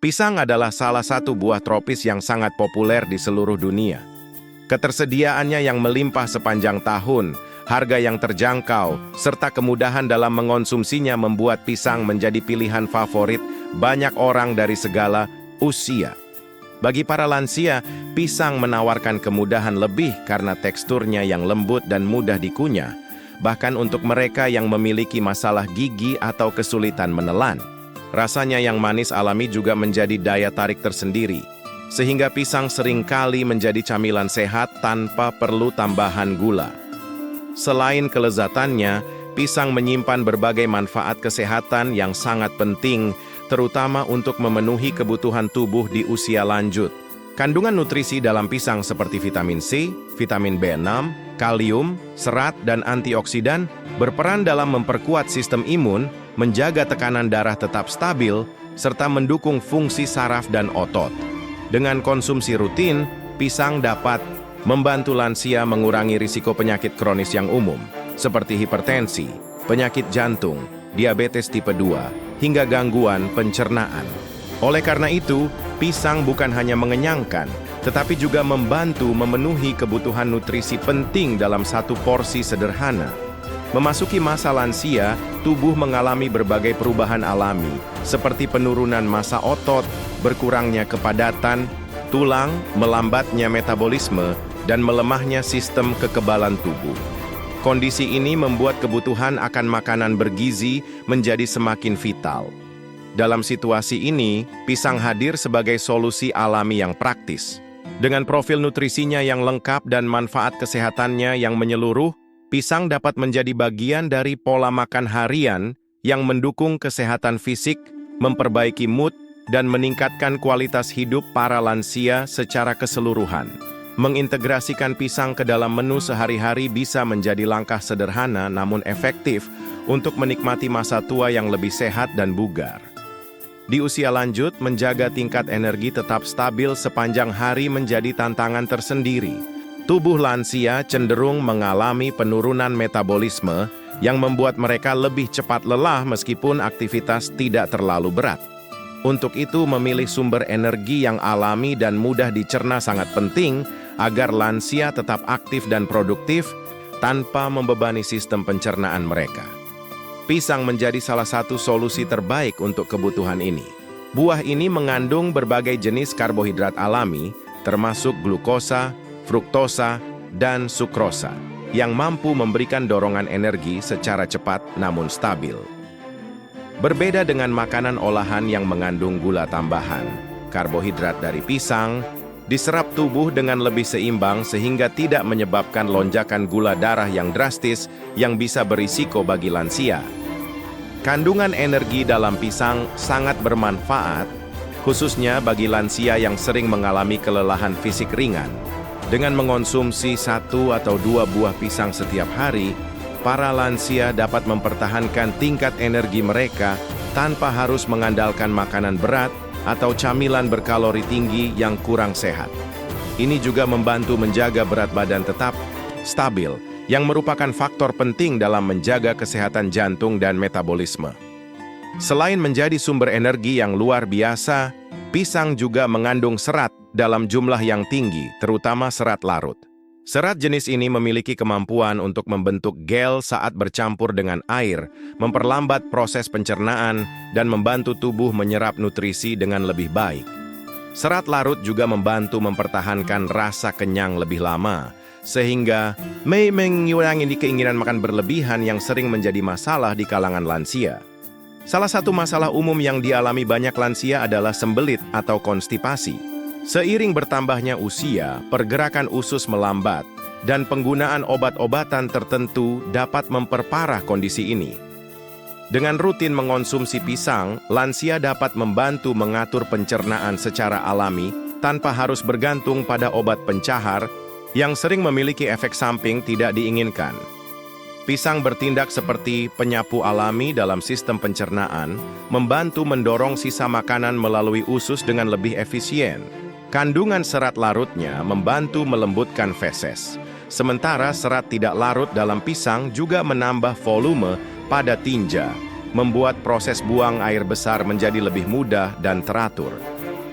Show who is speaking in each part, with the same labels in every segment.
Speaker 1: Pisang adalah salah satu buah tropis yang sangat populer di seluruh dunia. Ketersediaannya yang melimpah sepanjang tahun, harga yang terjangkau, serta kemudahan dalam mengonsumsinya membuat pisang menjadi pilihan favorit banyak orang dari segala usia. Bagi para lansia, pisang menawarkan kemudahan lebih karena teksturnya yang lembut dan mudah dikunyah, bahkan untuk mereka yang memiliki masalah gigi atau kesulitan menelan. Rasanya yang manis alami juga menjadi daya tarik tersendiri, sehingga pisang seringkali menjadi camilan sehat tanpa perlu tambahan gula. Selain kelezatannya, pisang menyimpan berbagai manfaat kesehatan yang sangat penting, terutama untuk memenuhi kebutuhan tubuh di usia lanjut. Kandungan nutrisi dalam pisang seperti vitamin C, vitamin B6, kalium, serat, dan antioksidan berperan dalam memperkuat sistem imun, menjaga tekanan darah tetap stabil, serta mendukung fungsi saraf dan otot. Dengan konsumsi rutin, pisang dapat membantu lansia mengurangi risiko penyakit kronis yang umum, seperti hipertensi, penyakit jantung, diabetes tipe 2, hingga gangguan pencernaan. Oleh karena itu, pisang bukan hanya mengenyangkan, tetapi juga membantu memenuhi kebutuhan nutrisi penting dalam satu porsi sederhana. Memasuki masa lansia, tubuh mengalami berbagai perubahan alami, seperti penurunan massa otot, berkurangnya kepadatan tulang, melambatnya metabolisme, dan melemahnya sistem kekebalan tubuh. Kondisi ini membuat kebutuhan akan makanan bergizi menjadi semakin vital. Dalam situasi ini, pisang hadir sebagai solusi alami yang praktis. Dengan profil nutrisinya yang lengkap dan manfaat kesehatannya yang menyeluruh, pisang dapat menjadi bagian dari pola makan harian yang mendukung kesehatan fisik, memperbaiki mood, dan meningkatkan kualitas hidup para lansia secara keseluruhan. Mengintegrasikan pisang ke dalam menu sehari-hari bisa menjadi langkah sederhana namun efektif untuk menikmati masa tua yang lebih sehat dan bugar. Di usia lanjut, menjaga tingkat energi tetap stabil sepanjang hari menjadi tantangan tersendiri. Tubuh lansia cenderung mengalami penurunan metabolisme yang membuat mereka lebih cepat lelah meskipun aktivitas tidak terlalu berat. Untuk itu, memilih sumber energi yang alami dan mudah dicerna sangat penting agar lansia tetap aktif dan produktif tanpa membebani sistem pencernaan mereka. Pisang menjadi salah satu solusi terbaik untuk kebutuhan ini. Buah ini mengandung berbagai jenis karbohidrat alami, termasuk glukosa, fruktosa, dan sukrosa, yang mampu memberikan dorongan energi secara cepat namun stabil. Berbeda dengan makanan olahan yang mengandung gula tambahan, karbohidrat dari pisang diserap tubuh dengan lebih seimbang sehingga tidak menyebabkan lonjakan gula darah yang drastis yang bisa berisiko bagi lansia. Kandungan energi dalam pisang sangat bermanfaat, khususnya bagi lansia yang sering mengalami kelelahan fisik ringan. Dengan mengonsumsi 1 atau 2 buah pisang setiap hari, para lansia dapat mempertahankan tingkat energi mereka tanpa harus mengandalkan makanan berat atau camilan berkalori tinggi yang kurang sehat. Ini juga membantu menjaga berat badan tetap stabil, yang merupakan faktor penting dalam menjaga kesehatan jantung dan metabolisme. Selain menjadi sumber energi yang luar biasa, pisang juga mengandung serat dalam jumlah yang tinggi, terutama serat larut. Serat jenis ini memiliki kemampuan untuk membentuk gel saat bercampur dengan air, memperlambat proses pencernaan, dan membantu tubuh menyerap nutrisi dengan lebih baik. Serat larut juga membantu mempertahankan rasa kenyang lebih lama, sehingga mengurangi keinginan makan berlebihan yang sering menjadi masalah di kalangan lansia. Salah satu masalah umum yang dialami banyak lansia adalah sembelit atau konstipasi. Seiring bertambahnya usia, pergerakan usus melambat, dan penggunaan obat-obatan tertentu dapat memperparah kondisi ini. Dengan rutin mengonsumsi pisang, lansia dapat membantu mengatur pencernaan secara alami tanpa harus bergantung pada obat pencahar yang sering memiliki efek samping tidak diinginkan. Pisang bertindak seperti penyapu alami dalam sistem pencernaan, membantu mendorong sisa makanan melalui usus dengan lebih efisien. Kandungan serat larutnya membantu melembutkan feses. Sementara serat tidak larut dalam pisang juga menambah volume pada tinja, membuat proses buang air besar menjadi lebih mudah dan teratur.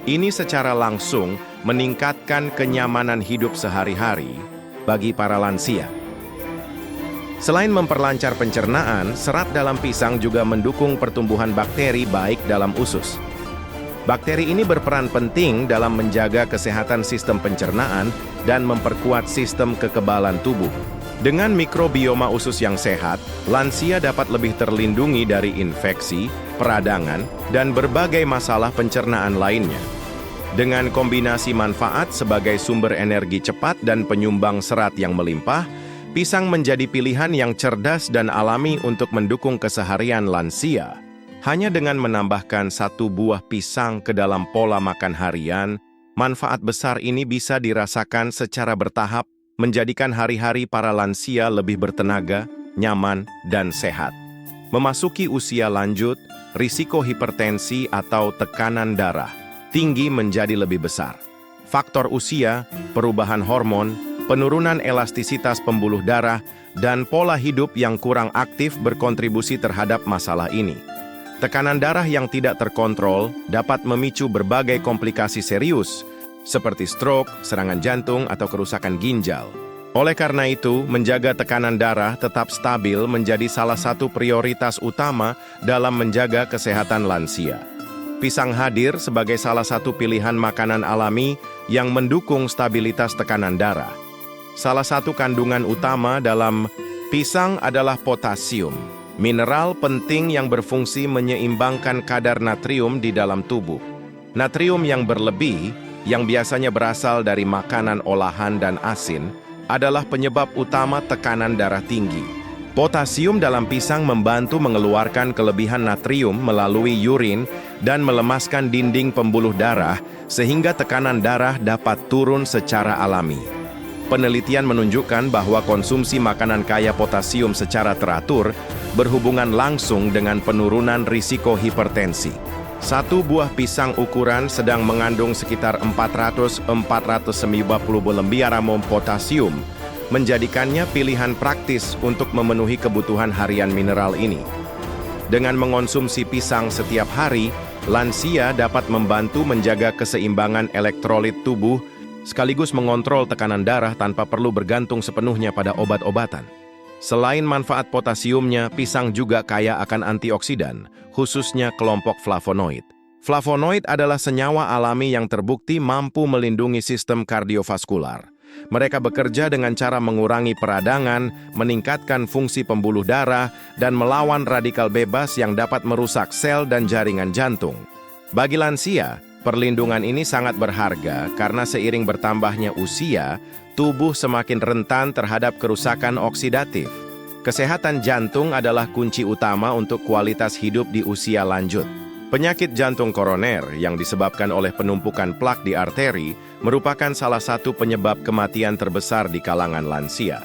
Speaker 1: Ini secara langsung meningkatkan kenyamanan hidup sehari-hari bagi para lansia. Selain memperlancar pencernaan, serat dalam pisang juga mendukung pertumbuhan bakteri baik dalam usus. Bakteri ini berperan penting dalam menjaga kesehatan sistem pencernaan dan memperkuat sistem kekebalan tubuh. Dengan mikrobioma usus yang sehat, lansia dapat lebih terlindungi dari infeksi, peradangan, dan berbagai masalah pencernaan lainnya. Dengan kombinasi manfaat sebagai sumber energi cepat dan penyumbang serat yang melimpah, pisang menjadi pilihan yang cerdas dan alami untuk mendukung keseharian lansia. Hanya dengan menambahkan 1 buah pisang ke dalam pola makan harian, manfaat besar ini bisa dirasakan secara bertahap, menjadikan hari-hari para lansia lebih bertenaga, nyaman, dan sehat. Memasuki usia lanjut, risiko hipertensi atau tekanan darah tinggi menjadi lebih besar. Faktor usia, perubahan hormon, penurunan elastisitas pembuluh darah, dan pola hidup yang kurang aktif berkontribusi terhadap masalah ini. Tekanan darah yang tidak terkontrol dapat memicu berbagai komplikasi serius, seperti stroke, serangan jantung, atau kerusakan ginjal. Oleh karena itu, menjaga tekanan darah tetap stabil menjadi salah satu prioritas utama dalam menjaga kesehatan lansia. Pisang hadir sebagai salah satu pilihan makanan alami yang mendukung stabilitas tekanan darah. Salah satu kandungan utama dalam pisang adalah potasium, mineral penting yang berfungsi menyeimbangkan kadar natrium di dalam tubuh. Natrium yang berlebih, yang biasanya berasal dari makanan olahan dan asin, adalah penyebab utama tekanan darah tinggi. Potasium dalam pisang membantu mengeluarkan kelebihan natrium melalui urin dan melemaskan dinding pembuluh darah sehingga tekanan darah dapat turun secara alami. Penelitian menunjukkan bahwa konsumsi makanan kaya potasium secara teratur berhubungan langsung dengan penurunan risiko hipertensi. 1 buah pisang ukuran sedang mengandung sekitar 400-490 lembar potasium, menjadikannya pilihan praktis untuk memenuhi kebutuhan harian mineral ini. Dengan mengonsumsi pisang setiap hari, lansia dapat membantu menjaga keseimbangan elektrolit tubuh, sekaligus mengontrol tekanan darah tanpa perlu bergantung sepenuhnya pada obat-obatan. Selain manfaat potasiumnya, pisang juga kaya akan antioksidan, khususnya kelompok flavonoid. Flavonoid adalah senyawa alami yang terbukti mampu melindungi sistem kardiovaskular. Mereka bekerja dengan cara mengurangi peradangan, meningkatkan fungsi pembuluh darah, dan melawan radikal bebas yang dapat merusak sel dan jaringan jantung. Bagi lansia, perlindungan ini sangat berharga karena seiring bertambahnya usia, tubuh semakin rentan terhadap kerusakan oksidatif. Kesehatan jantung adalah kunci utama untuk kualitas hidup di usia lanjut. Penyakit jantung koroner yang disebabkan oleh penumpukan plak di arteri merupakan salah satu penyebab kematian terbesar di kalangan lansia.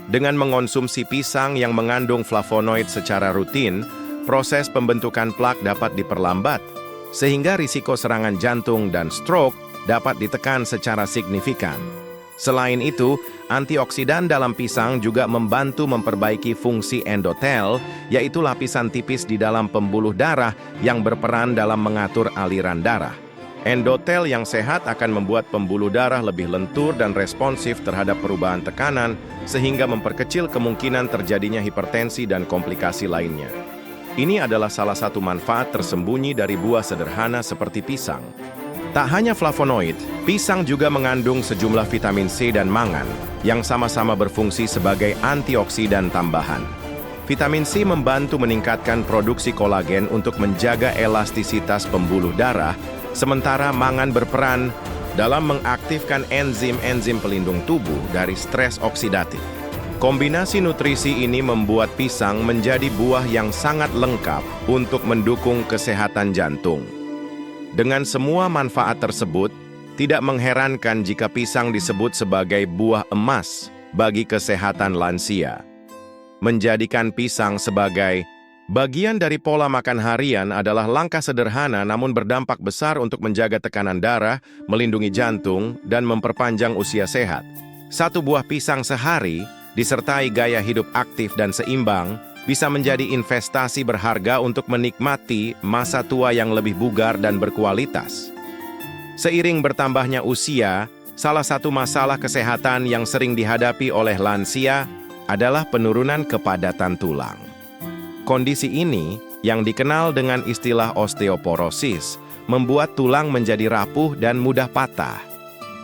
Speaker 1: Dengan mengonsumsi pisang yang mengandung flavonoid secara rutin, proses pembentukan plak dapat diperlambat, sehingga risiko serangan jantung dan stroke dapat ditekan secara signifikan. Selain itu, antioksidan dalam pisang juga membantu memperbaiki fungsi endotel, yaitu lapisan tipis di dalam pembuluh darah yang berperan dalam mengatur aliran darah. Endotel yang sehat akan membuat pembuluh darah lebih lentur dan responsif terhadap perubahan tekanan, sehingga memperkecil kemungkinan terjadinya hipertensi dan komplikasi lainnya. Ini adalah salah satu manfaat tersembunyi dari buah sederhana seperti pisang. Tak hanya flavonoid, pisang juga mengandung sejumlah vitamin C dan mangan yang sama-sama berfungsi sebagai antioksidan tambahan. Vitamin C membantu meningkatkan produksi kolagen untuk menjaga elastisitas pembuluh darah, sementara mangan berperan dalam mengaktifkan enzim-enzim pelindung tubuh dari stres oksidatif. Kombinasi nutrisi ini membuat pisang menjadi buah yang sangat lengkap untuk mendukung kesehatan jantung. Dengan semua manfaat tersebut, tidak mengherankan jika pisang disebut sebagai buah emas bagi kesehatan lansia. Menjadikan pisang sebagai bagian dari pola makan harian adalah langkah sederhana namun berdampak besar untuk menjaga tekanan darah, melindungi jantung, dan memperpanjang usia sehat. 1 buah pisang sehari, disertai gaya hidup aktif dan seimbang, bisa menjadi investasi berharga untuk menikmati masa tua yang lebih bugar dan berkualitas. Seiring bertambahnya usia, salah satu masalah kesehatan yang sering dihadapi oleh lansia adalah penurunan kepadatan tulang. Kondisi ini, yang dikenal dengan istilah osteoporosis, membuat tulang menjadi rapuh dan mudah patah.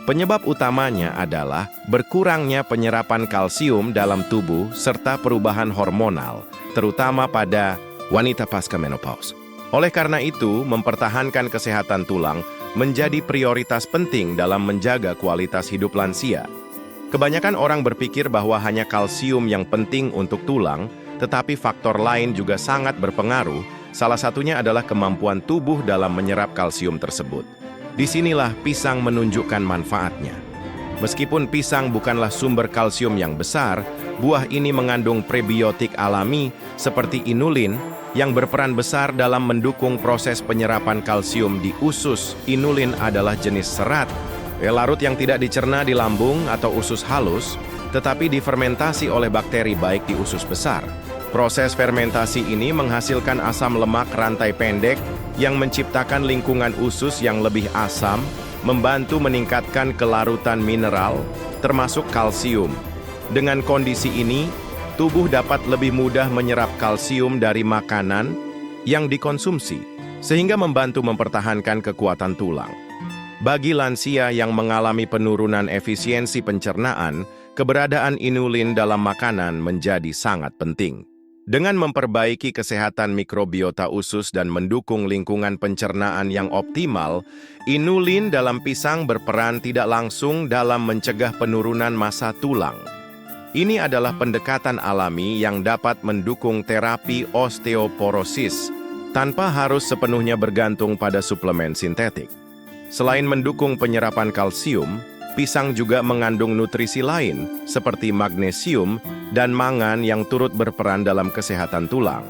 Speaker 1: Penyebab utamanya adalah berkurangnya penyerapan kalsium dalam tubuh serta perubahan hormonal, terutama pada wanita pasca menopause. Oleh karena itu, mempertahankan kesehatan tulang menjadi prioritas penting dalam menjaga kualitas hidup lansia. Kebanyakan orang berpikir bahwa hanya kalsium yang penting untuk tulang, tetapi faktor lain juga sangat berpengaruh. Salah satunya adalah kemampuan tubuh dalam menyerap kalsium tersebut. Disinilah pisang menunjukkan manfaatnya. Meskipun pisang bukanlah sumber kalsium yang besar, buah ini mengandung prebiotik alami seperti inulin yang berperan besar dalam mendukung proses penyerapan kalsium di usus. Inulin adalah jenis serat, larut yang tidak dicerna di lambung atau usus halus, tetapi difermentasi oleh bakteri baik di usus besar. Proses fermentasi ini menghasilkan asam lemak rantai pendek yang menciptakan lingkungan usus yang lebih asam, membantu meningkatkan kelarutan mineral, termasuk kalsium. Dengan kondisi ini, tubuh dapat lebih mudah menyerap kalsium dari makanan yang dikonsumsi, sehingga membantu mempertahankan kekuatan tulang. Bagi lansia yang mengalami penurunan efisiensi pencernaan, keberadaan inulin dalam makanan menjadi sangat penting. Dengan memperbaiki kesehatan mikrobiota usus dan mendukung lingkungan pencernaan yang optimal, inulin dalam pisang berperan tidak langsung dalam mencegah penurunan massa tulang. Ini adalah pendekatan alami yang dapat mendukung terapi osteoporosis tanpa harus sepenuhnya bergantung pada suplemen sintetik. Selain mendukung penyerapan kalsium, pisang juga mengandung nutrisi lain seperti magnesium dan mangan yang turut berperan dalam kesehatan tulang.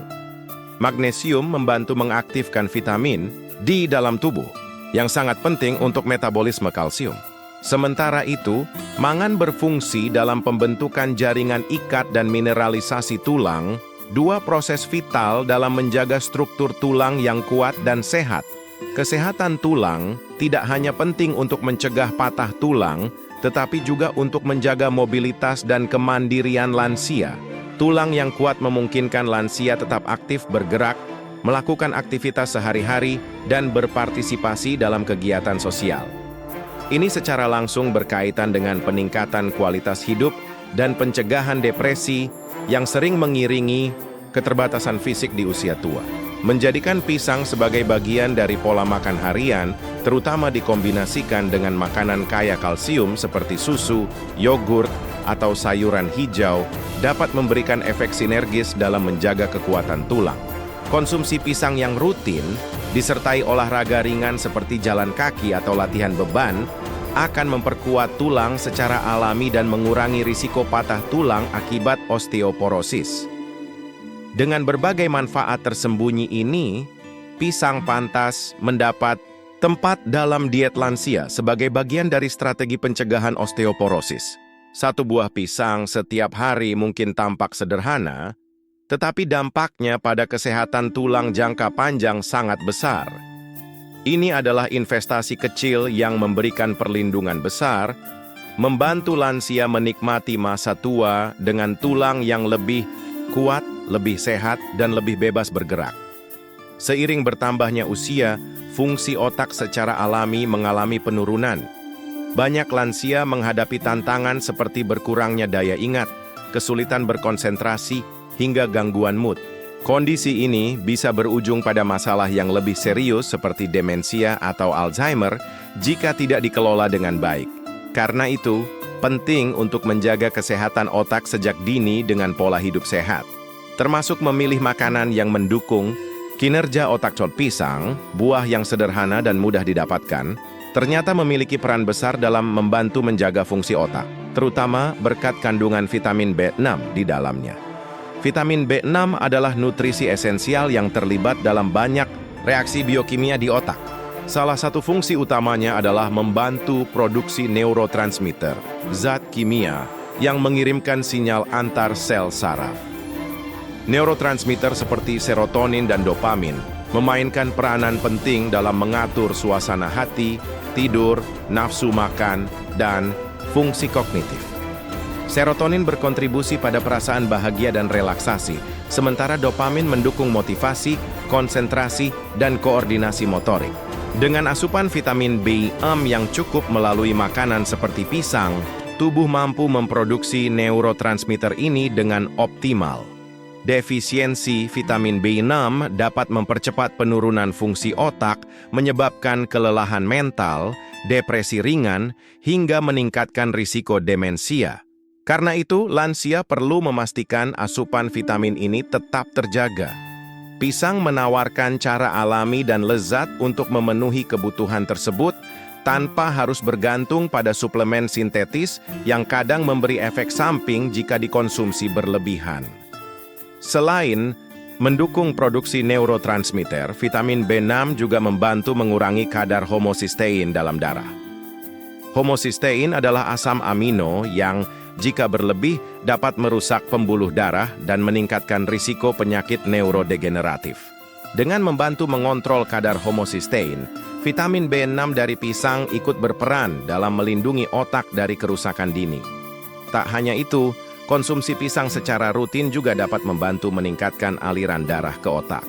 Speaker 1: Magnesium membantu mengaktifkan vitamin D dalam tubuh, yang sangat penting untuk metabolisme kalsium. Sementara itu, mangan berfungsi dalam pembentukan jaringan ikat dan mineralisasi tulang, dua proses vital dalam menjaga struktur tulang yang kuat dan sehat. Kesehatan tulang tidak hanya penting untuk mencegah patah tulang, tetapi juga untuk menjaga mobilitas dan kemandirian lansia. Tulang yang kuat memungkinkan lansia tetap aktif bergerak, melakukan aktivitas sehari-hari, dan berpartisipasi dalam kegiatan sosial. Ini secara langsung berkaitan dengan peningkatan kualitas hidup dan pencegahan depresi yang sering mengiringi keterbatasan fisik di usia tua. Menjadikan pisang sebagai bagian dari pola makan harian, terutama dikombinasikan dengan makanan kaya kalsium seperti susu, yogurt, atau sayuran hijau, dapat memberikan efek sinergis dalam menjaga kekuatan tulang. Konsumsi pisang yang rutin, disertai olahraga ringan seperti jalan kaki atau latihan beban, akan memperkuat tulang secara alami dan mengurangi risiko patah tulang akibat osteoporosis. Dengan berbagai manfaat tersembunyi ini, pisang pantas mendapat tempat dalam diet lansia sebagai bagian dari strategi pencegahan osteoporosis. Satu buah pisang setiap hari mungkin tampak sederhana, tetapi dampaknya pada kesehatan tulang jangka panjang sangat besar. Ini adalah investasi kecil yang memberikan perlindungan besar, membantu lansia menikmati masa tua dengan tulang yang lebih kuat, lebih sehat, dan lebih bebas bergerak. Seiring bertambahnya usia, fungsi otak secara alami mengalami penurunan. Banyak lansia menghadapi tantangan seperti berkurangnya daya ingat, kesulitan berkonsentrasi, hingga gangguan mood. Kondisi ini bisa berujung pada masalah yang lebih serius seperti demensia atau Alzheimer jika tidak dikelola dengan baik. Karena itu, penting untuk menjaga kesehatan otak sejak dini dengan pola hidup sehat, termasuk memilih makanan yang mendukung kinerja otak. Pisang, buah yang sederhana dan mudah didapatkan, ternyata memiliki peran besar dalam membantu menjaga fungsi otak, terutama berkat kandungan vitamin B6 di dalamnya. Vitamin B6 adalah nutrisi esensial yang terlibat dalam banyak reaksi biokimia di otak. Salah satu fungsi utamanya adalah membantu produksi neurotransmitter, zat kimia yang mengirimkan sinyal antar sel saraf. Neurotransmitter seperti serotonin dan dopamin memainkan peranan penting dalam mengatur suasana hati, tidur, nafsu makan, dan fungsi kognitif. Serotonin berkontribusi pada perasaan bahagia dan relaksasi, sementara dopamin mendukung motivasi, konsentrasi, dan koordinasi motorik. Dengan asupan vitamin B6 yang cukup melalui makanan seperti pisang, tubuh mampu memproduksi neurotransmitter ini dengan optimal. Defisiensi vitamin B6 dapat mempercepat penurunan fungsi otak, menyebabkan kelelahan mental, depresi ringan, hingga meningkatkan risiko demensia. Karena itu, lansia perlu memastikan asupan vitamin ini tetap terjaga. Pisang menawarkan cara alami dan lezat untuk memenuhi kebutuhan tersebut tanpa harus bergantung pada suplemen sintetis yang kadang memberi efek samping jika dikonsumsi berlebihan. Selain mendukung produksi neurotransmitter, vitamin B6 juga membantu mengurangi kadar homocysteine dalam darah. Homocysteine adalah asam amino yang jika berlebih dapat merusak pembuluh darah dan meningkatkan risiko penyakit neurodegeneratif. Dengan membantu mengontrol kadar homocysteine, vitamin B6 dari pisang ikut berperan dalam melindungi otak dari kerusakan dini. Tak hanya itu, konsumsi pisang secara rutin juga dapat membantu meningkatkan aliran darah ke otak.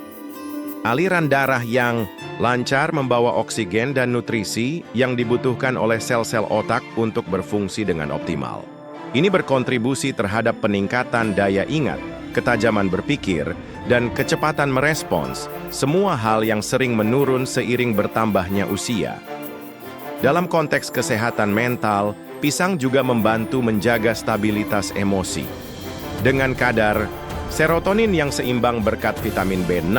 Speaker 1: Aliran darah yang lancar membawa oksigen dan nutrisi yang dibutuhkan oleh sel-sel otak untuk berfungsi dengan optimal. Ini berkontribusi terhadap peningkatan daya ingat, ketajaman berpikir, dan kecepatan merespons, semua hal yang sering menurun seiring bertambahnya usia. Dalam konteks kesehatan mental, pisang juga membantu menjaga stabilitas emosi. Dengan kadar serotonin yang seimbang berkat vitamin B6,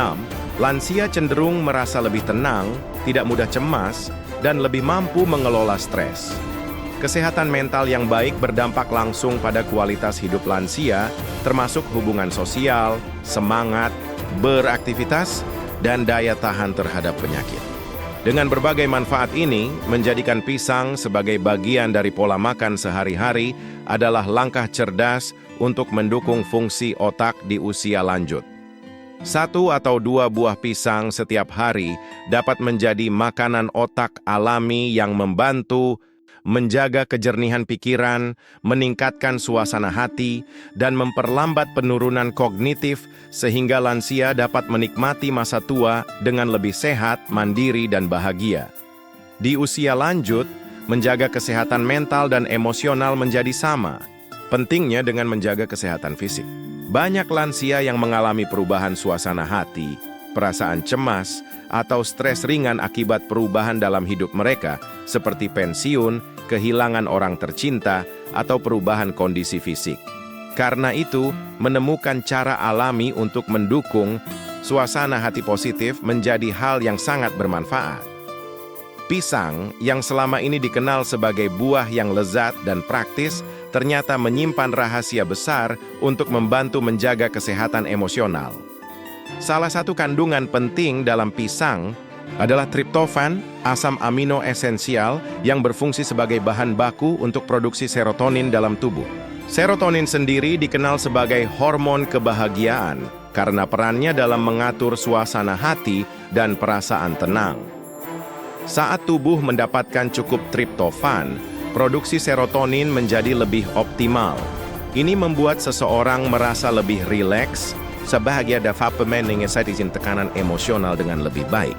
Speaker 1: lansia cenderung merasa lebih tenang, tidak mudah cemas, dan lebih mampu mengelola stres. Kesehatan mental yang baik berdampak langsung pada kualitas hidup lansia, termasuk hubungan sosial, semangat, beraktivitas, dan daya tahan terhadap penyakit. Dengan berbagai manfaat ini, menjadikan pisang sebagai bagian dari pola makan sehari-hari adalah langkah cerdas untuk mendukung fungsi otak di usia lanjut. 1 atau 2 buah pisang setiap hari dapat menjadi makanan otak alami yang membantu menjaga kejernihan pikiran, meningkatkan suasana hati, dan memperlambat penurunan kognitif sehingga lansia dapat menikmati masa tua dengan lebih sehat, mandiri, dan bahagia. Di usia lanjut, menjaga kesehatan mental dan emosional menjadi sama. Pentingnya dengan menjaga kesehatan fisik. Banyak lansia yang mengalami perubahan suasana hati, perasaan cemas, atau stres ringan akibat perubahan dalam hidup mereka, seperti pensiun, kehilangan orang tercinta, atau perubahan kondisi fisik. Karena itu, menemukan cara alami untuk mendukung suasana hati positif menjadi hal yang sangat bermanfaat. Pisang, yang selama ini dikenal sebagai buah yang lezat dan praktis, ternyata menyimpan rahasia besar untuk membantu menjaga kesehatan emosional. Salah satu kandungan penting dalam pisang adalah triptofan, asam amino esensial yang berfungsi sebagai bahan baku untuk produksi serotonin dalam tubuh. Serotonin sendiri dikenal sebagai hormon kebahagiaan karena perannya dalam mengatur suasana hati dan perasaan tenang. Saat tubuh mendapatkan cukup triptofan, produksi serotonin menjadi lebih optimal. Ini membuat seseorang merasa lebih rileks, sebahagia dapat mengatasi tekanan emosional dengan lebih baik.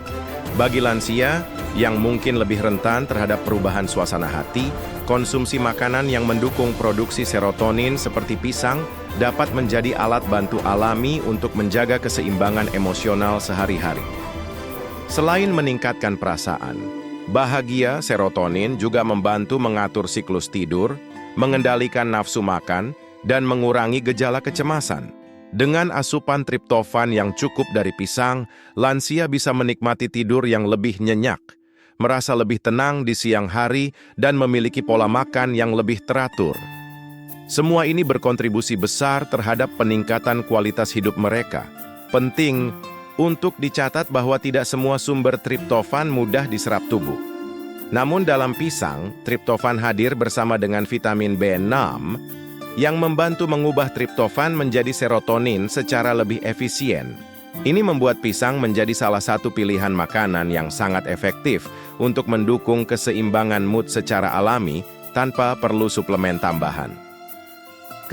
Speaker 1: Bagi lansia yang mungkin lebih rentan terhadap perubahan suasana hati, konsumsi makanan yang mendukung produksi serotonin seperti pisang dapat menjadi alat bantu alami untuk menjaga keseimbangan emosional sehari-hari. Selain meningkatkan perasaan, bahagia serotonin juga membantu mengatur siklus tidur, mengendalikan nafsu makan, dan mengurangi gejala kecemasan. Dengan asupan triptofan yang cukup dari pisang, lansia bisa menikmati tidur yang lebih nyenyak, merasa lebih tenang di siang hari, dan memiliki pola makan yang lebih teratur. Semua ini berkontribusi besar terhadap peningkatan kualitas hidup mereka. Penting untuk dicatat bahwa tidak semua sumber triptofan mudah diserap tubuh. Namun dalam pisang, triptofan hadir bersama dengan vitamin B6 yang membantu mengubah triptofan menjadi serotonin secara lebih efisien. Ini membuat pisang menjadi salah satu pilihan makanan yang sangat efektif untuk mendukung keseimbangan mood secara alami tanpa perlu suplemen tambahan.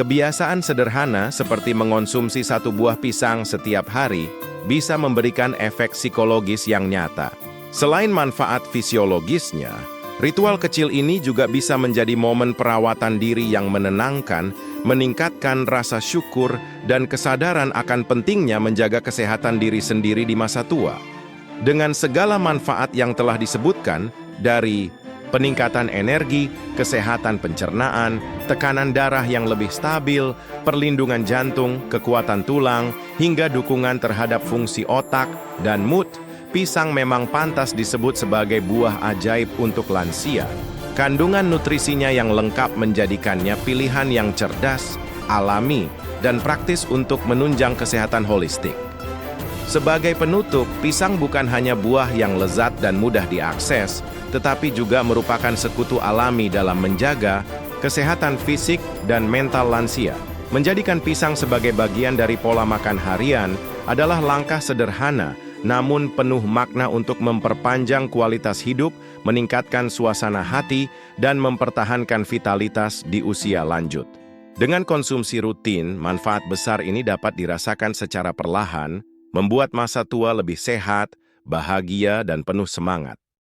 Speaker 1: Kebiasaan sederhana seperti mengonsumsi satu buah pisang setiap hari bisa memberikan efek psikologis yang nyata. Selain manfaat fisiologisnya, ritual kecil ini juga bisa menjadi momen perawatan diri yang menenangkan, meningkatkan rasa syukur, dan kesadaran akan pentingnya menjaga kesehatan diri sendiri di masa tua. Dengan segala manfaat yang telah disebutkan, dari peningkatan energi, kesehatan pencernaan, tekanan darah yang lebih stabil, perlindungan jantung, kekuatan tulang, hingga dukungan terhadap fungsi otak dan mood, pisang memang pantas disebut sebagai buah ajaib untuk lansia. Kandungan nutrisinya yang lengkap menjadikannya pilihan yang cerdas, alami, dan praktis untuk menunjang kesehatan holistik. Sebagai penutup, pisang bukan hanya buah yang lezat dan mudah diakses, tetapi juga merupakan sekutu alami dalam menjaga kesehatan fisik dan mental lansia. Menjadikan pisang sebagai bagian dari pola makan harian adalah langkah sederhana namun penuh makna untuk memperpanjang kualitas hidup, meningkatkan suasana hati, dan mempertahankan vitalitas di usia lanjut. Dengan konsumsi rutin, manfaat besar ini dapat dirasakan secara perlahan, membuat masa tua lebih sehat, bahagia, dan penuh semangat.